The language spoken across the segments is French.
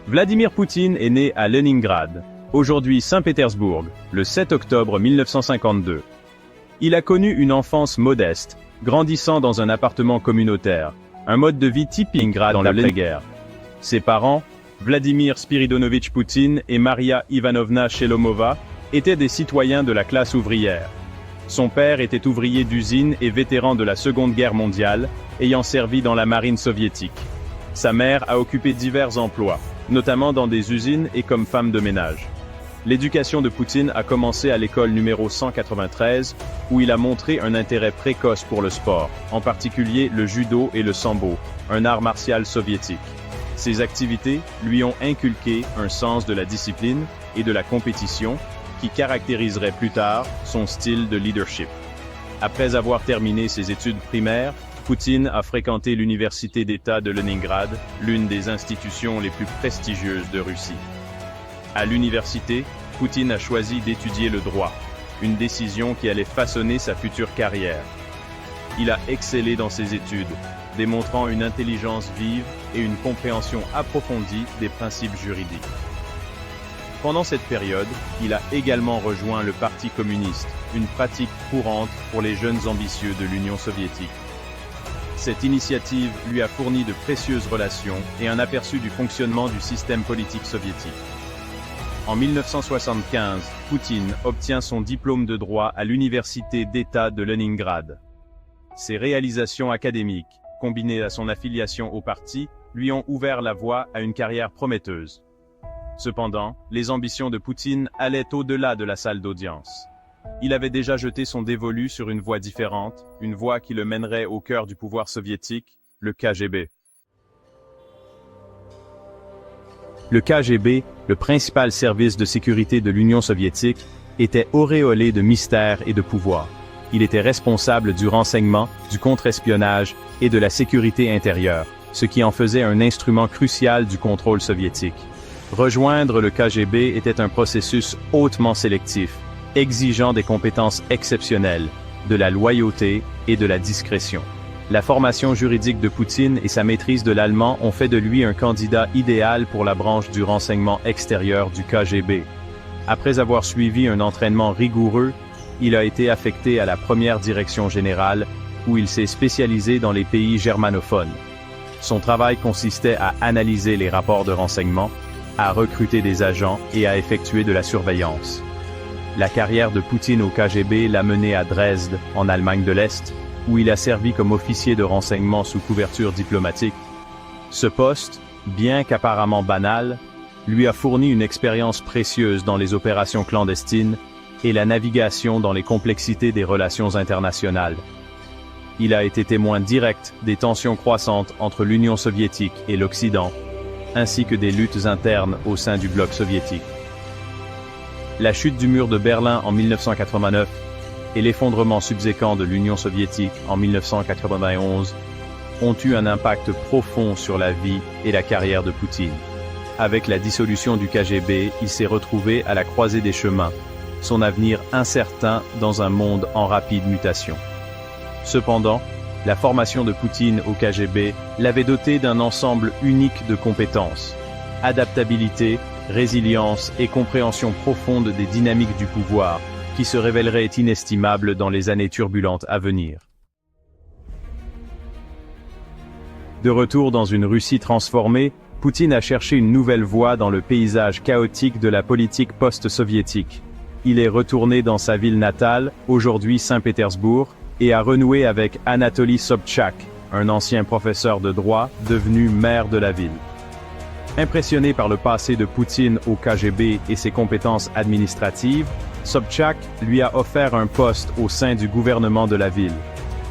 Vladimir Poutine est né à Leningrad, aujourd'hui Saint-Pétersbourg, le 7 octobre 1952. Il a connu une enfance modeste, grandissant dans un appartement communautaire, un mode de vie typique dans l'après-guerre. Ses parents, Vladimir Spiridonovitch Poutine et Maria Ivanovna Shelomova, étaient des citoyens de la classe ouvrière. Son père était ouvrier d'usine et vétéran de la Seconde Guerre mondiale, ayant servi dans la marine soviétique. Sa mère a occupé divers emplois, notamment dans des usines et comme femme de ménage. L'éducation de Poutine a commencé à l'école numéro 193, où il a montré un intérêt précoce pour le sport, en particulier le judo et le sambo, un art martial soviétique. Ces activités lui ont inculqué un sens de la discipline et de la compétition qui caractériserait plus tard son style de leadership. Après avoir terminé ses études primaires, Poutine a fréquenté l'Université d'État de Leningrad, l'une des institutions les plus prestigieuses de Russie. À l'université, Poutine a choisi d'étudier le droit, une décision qui allait façonner sa future carrière. Il a excellé dans ses études, démontrant une intelligence vive et une compréhension approfondie des principes juridiques. Pendant cette période, il a également rejoint le Parti communiste, une pratique courante pour les jeunes ambitieux de l'Union soviétique. Cette initiative lui a fourni de précieuses relations et un aperçu du fonctionnement du système politique soviétique. En 1975, Poutine obtient son diplôme de droit à l'Université d'État de Leningrad. Ses réalisations académiques, combinées à son affiliation au parti, lui ont ouvert la voie à une carrière prometteuse. Cependant, les ambitions de Poutine allaient au-delà de la salle d'audience. Il avait déjà jeté son dévolu sur une voie différente, une voie qui le mènerait au cœur du pouvoir soviétique, le KGB. Le KGB, le principal service de sécurité de l'Union soviétique, était auréolé de mystère et de pouvoir. Il était responsable du renseignement, du contre-espionnage et de la sécurité intérieure, ce qui en faisait un instrument crucial du contrôle soviétique. Rejoindre le KGB était un processus hautement sélectif, exigeant des compétences exceptionnelles, de la loyauté et de la discrétion. La formation juridique de Poutine et sa maîtrise de l'allemand ont fait de lui un candidat idéal pour la branche du renseignement extérieur du KGB. Après avoir suivi un entraînement rigoureux, il a été affecté à la première direction générale, où il s'est spécialisé dans les pays germanophones. Son travail consistait à analyser les rapports de renseignement, à recruter des agents et à effectuer de la surveillance. La carrière de Poutine au KGB l'a mené à Dresde, en Allemagne de l'Est, où il a servi comme officier de renseignement sous couverture diplomatique. Ce poste, bien qu'apparemment banal, lui a fourni une expérience précieuse dans les opérations clandestines et la navigation dans les complexités des relations internationales. Il a été témoin direct des tensions croissantes entre l'Union soviétique et l'Occident, ainsi que des luttes internes au sein du bloc soviétique. La chute du mur de Berlin en 1989 et l'effondrement subséquent de l'Union soviétique en 1991 ont eu un impact profond sur la vie et la carrière de Poutine. Avec la dissolution du KGB, il s'est retrouvé à la croisée des chemins, son avenir incertain dans un monde en rapide mutation. Cependant, la formation de Poutine au KGB l'avait doté d'un ensemble unique de compétences: adaptabilité, résilience et compréhension profonde des dynamiques du pouvoir, qui se révéleraient inestimables dans les années turbulentes à venir. De retour dans une Russie transformée, Poutine a cherché une nouvelle voie dans le paysage chaotique de la politique post-soviétique. Il est retourné dans sa ville natale, aujourd'hui Saint-Pétersbourg, et a renoué avec Anatoly Sobchak, un ancien professeur de droit devenu maire de la ville. Impressionné par le passé de Poutine au KGB et ses compétences administratives, Sobchak lui a offert un poste au sein du gouvernement de la ville.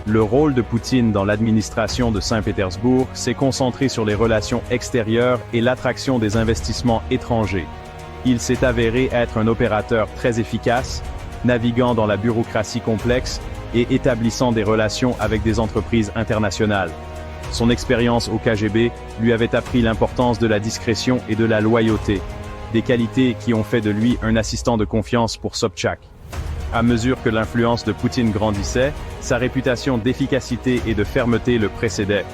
Le rôle de Poutine dans l'administration de Saint-Pétersbourg s'est concentré sur les relations extérieures et l'attraction des investissements étrangers. Il s'est avéré être un opérateur très efficace, naviguant dans la bureaucratie complexe et établissant des relations avec des entreprises internationales. Son expérience au KGB lui avait appris l'importance de la discrétion et de la loyauté, des qualités qui ont fait de lui un assistant de confiance pour Sobchak. À mesure que l'influence de Poutine grandissait, sa réputation d'efficacité et de fermeté le précédait.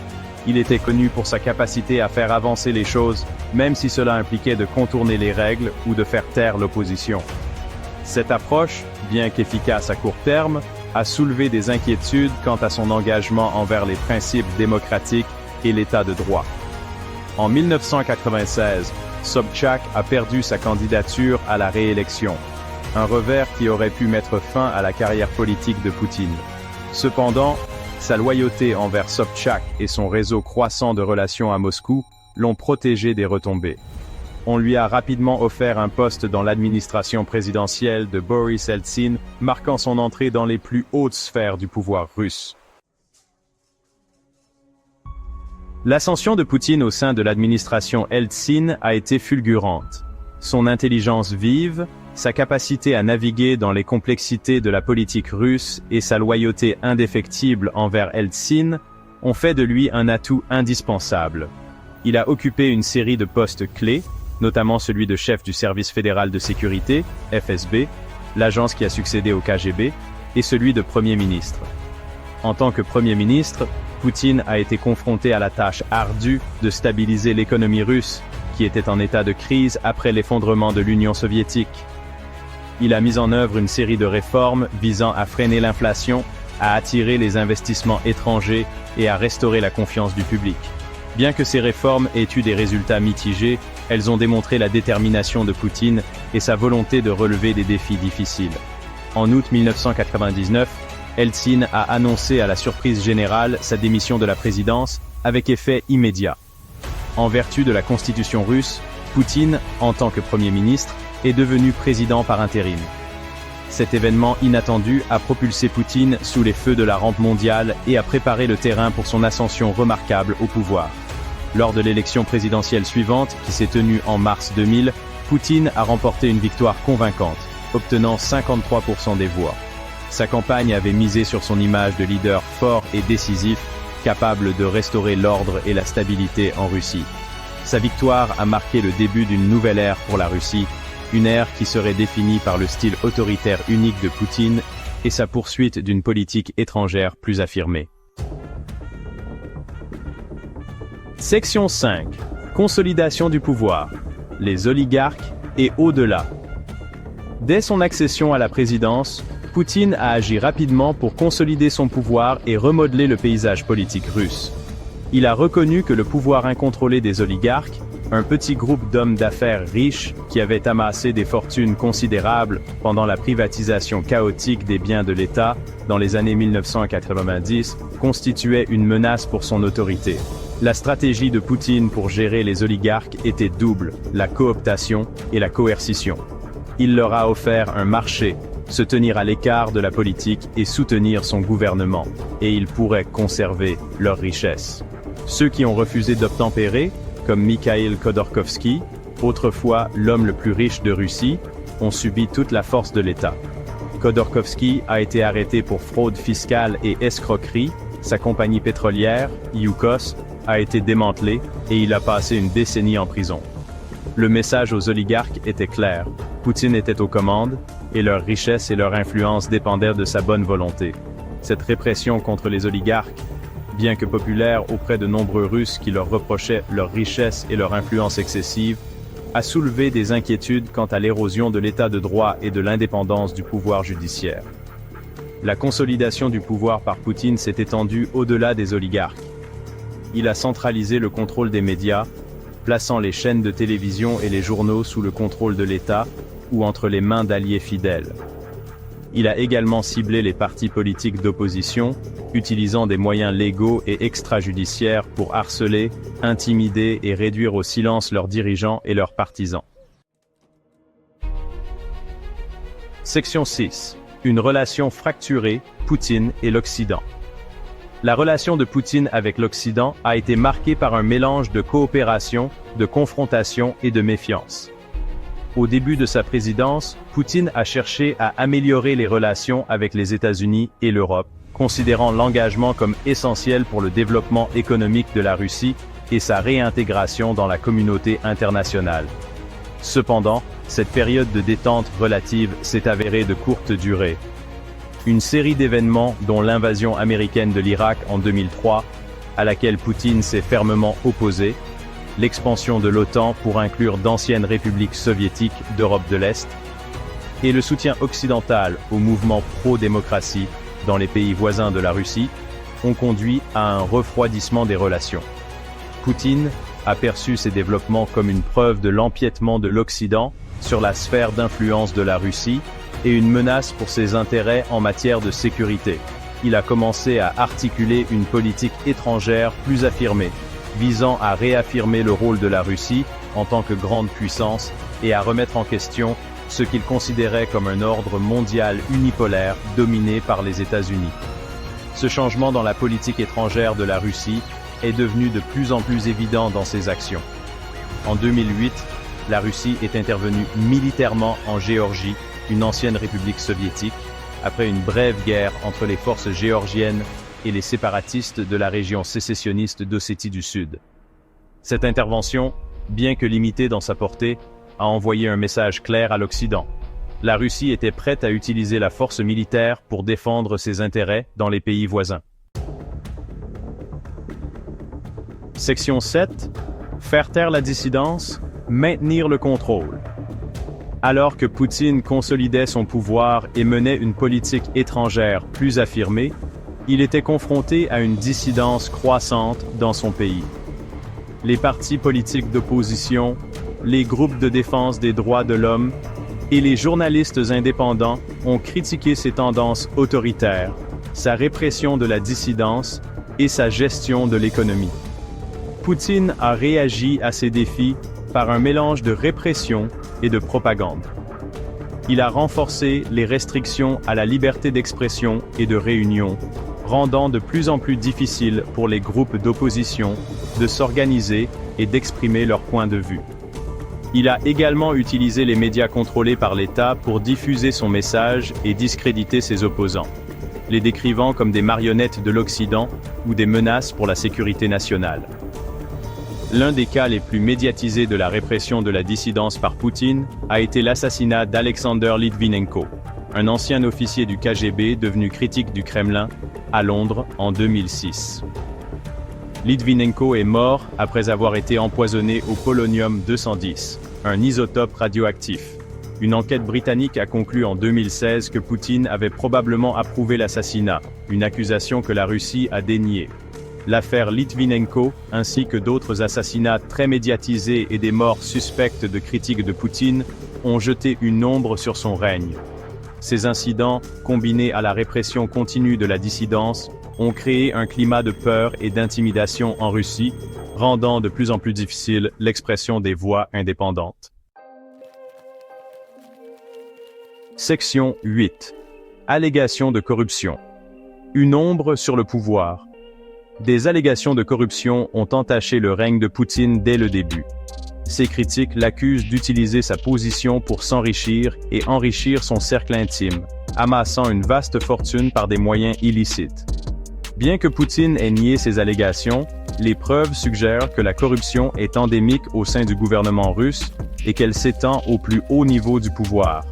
Il était connu pour sa capacité à faire avancer les choses, même si cela impliquait de contourner les règles ou de faire taire l'opposition. Cette approche, bien qu'efficace à court terme, a soulevé des inquiétudes quant à son engagement envers les principes démocratiques et l'état de droit. En 1996, Sobchak a perdu sa candidature à la réélection, un revers qui aurait pu mettre fin à la carrière politique de Poutine. Cependant, sa loyauté envers Sobchak et son réseau croissant de relations à Moscou l'ont protégé des retombées. On lui a rapidement offert un poste dans l'administration présidentielle de Boris Eltsine, marquant son entrée dans les plus hautes sphères du pouvoir russe. L'ascension de Poutine au sein de l'administration Eltsine a été fulgurante. Son intelligence vive, sa capacité à naviguer dans les complexités de la politique russe et sa loyauté indéfectible envers Eltsine ont fait de lui un atout indispensable. Il a occupé une série de postes clés, notamment celui de chef du service fédéral de sécurité, FSB, l'agence qui a succédé au KGB, et celui de Premier ministre. En tant que Premier ministre, Poutine a été confronté à la tâche ardue de stabiliser l'économie russe, qui était en état de crise après l'effondrement de l'Union soviétique. Il a mis en œuvre une série de réformes visant à freiner l'inflation, à attirer les investissements étrangers et à restaurer la confiance du public. Bien que ces réformes aient eu des résultats mitigés, elles ont démontré la détermination de Poutine et sa volonté de relever des défis difficiles. En août 1999, Eltsine a annoncé à la surprise générale sa démission de la présidence avec effet immédiat. En vertu de la constitution russe, Poutine, en tant que Premier ministre, est devenu président par intérim. Cet événement inattendu a propulsé Poutine sous les feux de la rampe mondiale et a préparé le terrain pour son ascension remarquable au pouvoir. Lors de l'élection présidentielle suivante, qui s'est tenue en mars 2000, Poutine a remporté une victoire convaincante, obtenant 53% des voix. Sa campagne avait misé sur son image de leader fort et décisif, capable de restaurer l'ordre et la stabilité en Russie. Sa victoire a marqué le début d'une nouvelle ère pour la Russie, une ère qui serait définie par le style autoritaire unique de Poutine et sa poursuite d'une politique étrangère plus affirmée. Section 5. Consolidation du pouvoir. Les oligarques et au-delà. Dès son accession à la présidence, Poutine a agi rapidement pour consolider son pouvoir et remodeler le paysage politique russe. Il a reconnu que le pouvoir incontrôlé des oligarques, un petit groupe d'hommes d'affaires riches qui avaient amassé des fortunes considérables pendant la privatisation chaotique des biens de l'État dans les années 1990, constituait une menace pour son autorité. La stratégie de Poutine pour gérer les oligarques était double, la cooptation et la coercition. Il leur a offert un marché, se tenir à l'écart de la politique et soutenir son gouvernement, et ils pourraient conserver leurs richesses. Ceux qui ont refusé d'obtempérer, comme Mikhail Khodorkovsky, autrefois l'homme le plus riche de Russie, ont subi toute la force de l'État. Khodorkovsky a été arrêté pour fraude fiscale et escroquerie, sa compagnie pétrolière, Yukos, a été démantelée et il a passé une décennie en prison. Le message aux oligarques était clair, Poutine était aux commandes, et leur richesse et leur influence dépendaient de sa bonne volonté. Cette répression contre les oligarques, bien que populaire auprès de nombreux Russes qui leur reprochaient leur richesse et leur influence excessive, a soulevé des inquiétudes quant à l'érosion de l'état de droit et de l'indépendance du pouvoir judiciaire. La consolidation du pouvoir par Poutine s'est étendue au-delà des oligarques. Il a centralisé le contrôle des médias, plaçant les chaînes de télévision et les journaux sous le contrôle de l'État ou entre les mains d'alliés fidèles. Il a également ciblé les partis politiques d'opposition, utilisant des moyens légaux et extrajudiciaires pour harceler, intimider et réduire au silence leurs dirigeants et leurs partisans. Section 6. Une relation fracturée, Poutine et l'Occident. La relation de Poutine avec l'Occident a été marquée par un mélange de coopération, de confrontation et de méfiance. Au début de sa présidence, Poutine a cherché à améliorer les relations avec les États-Unis et l'Europe, considérant l'engagement comme essentiel pour le développement économique de la Russie et sa réintégration dans la communauté internationale. Cependant, cette période de détente relative s'est avérée de courte durée. Une série d'événements, dont l'invasion américaine de l'Irak en 2003, à laquelle Poutine s'est fermement opposé, l'expansion de l'OTAN pour inclure d'anciennes républiques soviétiques d'Europe de l'Est, et le soutien occidental au mouvement pro-démocratie dans les pays voisins de la Russie, ont conduit à un refroidissement des relations. Poutine a perçu ces développements comme une preuve de l'empiètement de l'Occident sur la sphère d'influence de la Russie et une menace pour ses intérêts en matière de sécurité. Il a commencé à articuler une politique étrangère plus affirmée, visant à réaffirmer le rôle de la Russie en tant que grande puissance et à remettre en question ce qu'il considérait comme un ordre mondial unipolaire dominé par les États-Unis. Ce changement dans la politique étrangère de la Russie est devenu de plus en plus évident dans ses actions. En 2008, la Russie est intervenue militairement en Géorgie, une ancienne république soviétique, après une brève guerre entre les forces géorgiennes et les séparatistes de la région sécessionniste d'Ossétie du Sud. Cette intervention, bien que limitée dans sa portée, a envoyé un message clair à l'Occident. La Russie était prête à utiliser la force militaire pour défendre ses intérêts dans les pays voisins. Section 7. Faire taire la dissidence, maintenir le contrôle. Alors que Poutine consolidait son pouvoir et menait une politique étrangère plus affirmée, il était confronté à une dissidence croissante dans son pays. Les partis politiques d'opposition, les groupes de défense des droits de l'homme et les journalistes indépendants ont critiqué ses tendances autoritaires, sa répression de la dissidence et sa gestion de l'économie. Poutine a réagi à ces défis par un mélange de répression et de propagande. Il a renforcé les restrictions à la liberté d'expression et de réunion, rendant de plus en plus difficile pour les groupes d'opposition de s'organiser et d'exprimer leur point de vue. Il a également utilisé les médias contrôlés par l'État pour diffuser son message et discréditer ses opposants, les décrivant comme des marionnettes de l'Occident ou des menaces pour la sécurité nationale. L'un des cas les plus médiatisés de la répression de la dissidence par Poutine a été l'assassinat d'Alexander Litvinenko, un ancien officier du KGB devenu critique du Kremlin, à Londres en 2006. Litvinenko est mort après avoir été empoisonné au polonium-210, un isotope radioactif. Une enquête britannique a conclu en 2016 que Poutine avait probablement approuvé l'assassinat, une accusation que la Russie a déniée. L'affaire Litvinenko, ainsi que d'autres assassinats très médiatisés et des morts suspectes de critiques de Poutine, ont jeté une ombre sur son règne. Ces incidents, combinés à la répression continue de la dissidence, ont créé un climat de peur et d'intimidation en Russie, rendant de plus en plus difficile l'expression des voix indépendantes. Section 8. Allégations de corruption. Une ombre sur le pouvoir. Des allégations de corruption ont entaché le règne de Poutine dès le début. Ses critiques l'accusent d'utiliser sa position pour s'enrichir et enrichir son cercle intime, amassant une vaste fortune par des moyens illicites. Bien que Poutine ait nié ces allégations, les preuves suggèrent que la corruption est endémique au sein du gouvernement russe et qu'elle s'étend au plus haut niveau du pouvoir.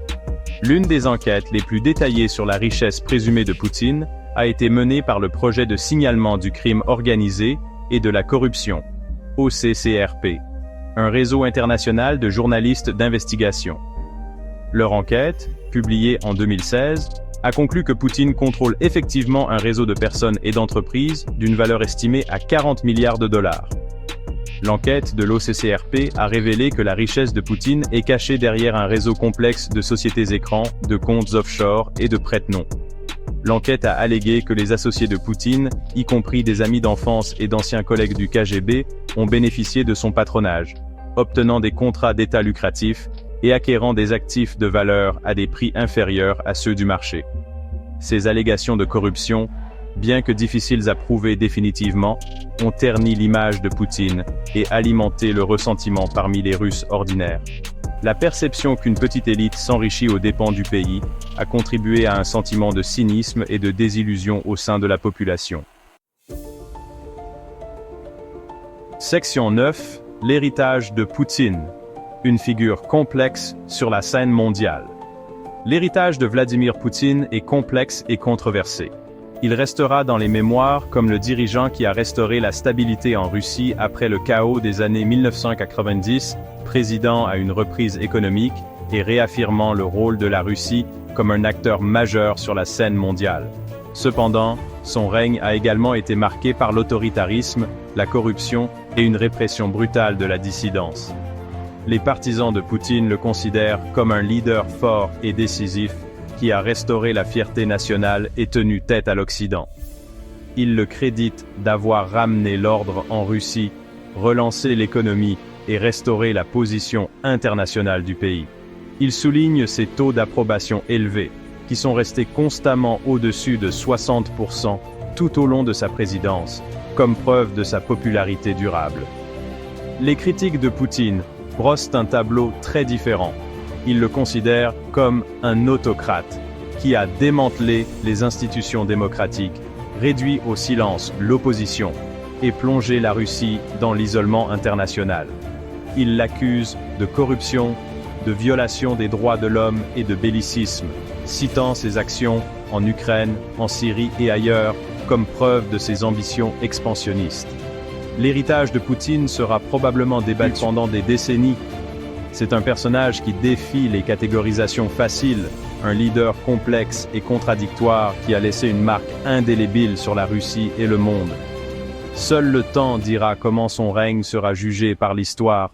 L'une des enquêtes les plus détaillées sur la richesse présumée de Poutine a été menée par le projet de signalement du crime organisé et de la corruption, OCCRP, un réseau international de journalistes d'investigation. Leur enquête, publiée en 2016, a conclu que Poutine contrôle effectivement un réseau de personnes et d'entreprises d'une valeur estimée à 40 milliards de dollars. L'enquête de l'OCCRP a révélé que la richesse de Poutine est cachée derrière un réseau complexe de sociétés écrans, de comptes offshore et de prête-noms. L'enquête a allégué que les associés de Poutine, y compris des amis d'enfance et d'anciens collègues du KGB, ont bénéficié de son patronage, obtenant des contrats d'État lucratifs et acquérant des actifs de valeur à des prix inférieurs à ceux du marché. Ces allégations de corruption, bien que difficiles à prouver définitivement, ont terni l'image de Poutine et alimenté le ressentiment parmi les Russes ordinaires. La perception qu'une petite élite s'enrichit aux dépens du pays a contribué à un sentiment de cynisme et de désillusion au sein de la population. Section 9. L'héritage de Poutine. Une figure complexe sur la scène mondiale. L'héritage de Vladimir Poutine est complexe et controversé. Il restera dans les mémoires comme le dirigeant qui a restauré la stabilité en Russie après le chaos des années 1990, présidant à une reprise économique et réaffirmant le rôle de la Russie comme un acteur majeur sur la scène mondiale. Cependant, son règne a également été marqué par l'autoritarisme, la corruption et une répression brutale de la dissidence. Les partisans de Poutine le considèrent comme un leader fort et décisif qui a restauré la fierté nationale et tenu tête à l'Occident. Ils le créditent d'avoir ramené l'ordre en Russie, relancé l'économie et restauré la position internationale du pays. Ils soulignent ses taux d'approbation élevés, qui sont restés constamment au-dessus de 60% tout au long de sa présidence, comme preuve de sa popularité durable. Les critiques de Poutine brossent un tableau très différent. Ils le considèrent comme un autocrate, qui a démantelé les institutions démocratiques, réduit au silence l'opposition et plongé la Russie dans l'isolement international. Ils l'accusent de corruption, de violation des droits de l'homme et de bellicisme, citant ses actions en Ukraine, en Syrie et ailleurs comme preuve de ses ambitions expansionnistes. L'héritage de Poutine sera probablement débattu pendant des décennies. C'est un personnage qui défie les catégorisations faciles, un leader complexe et contradictoire qui a laissé une marque indélébile sur la Russie et le monde. Seul le temps dira comment son règne sera jugé par l'histoire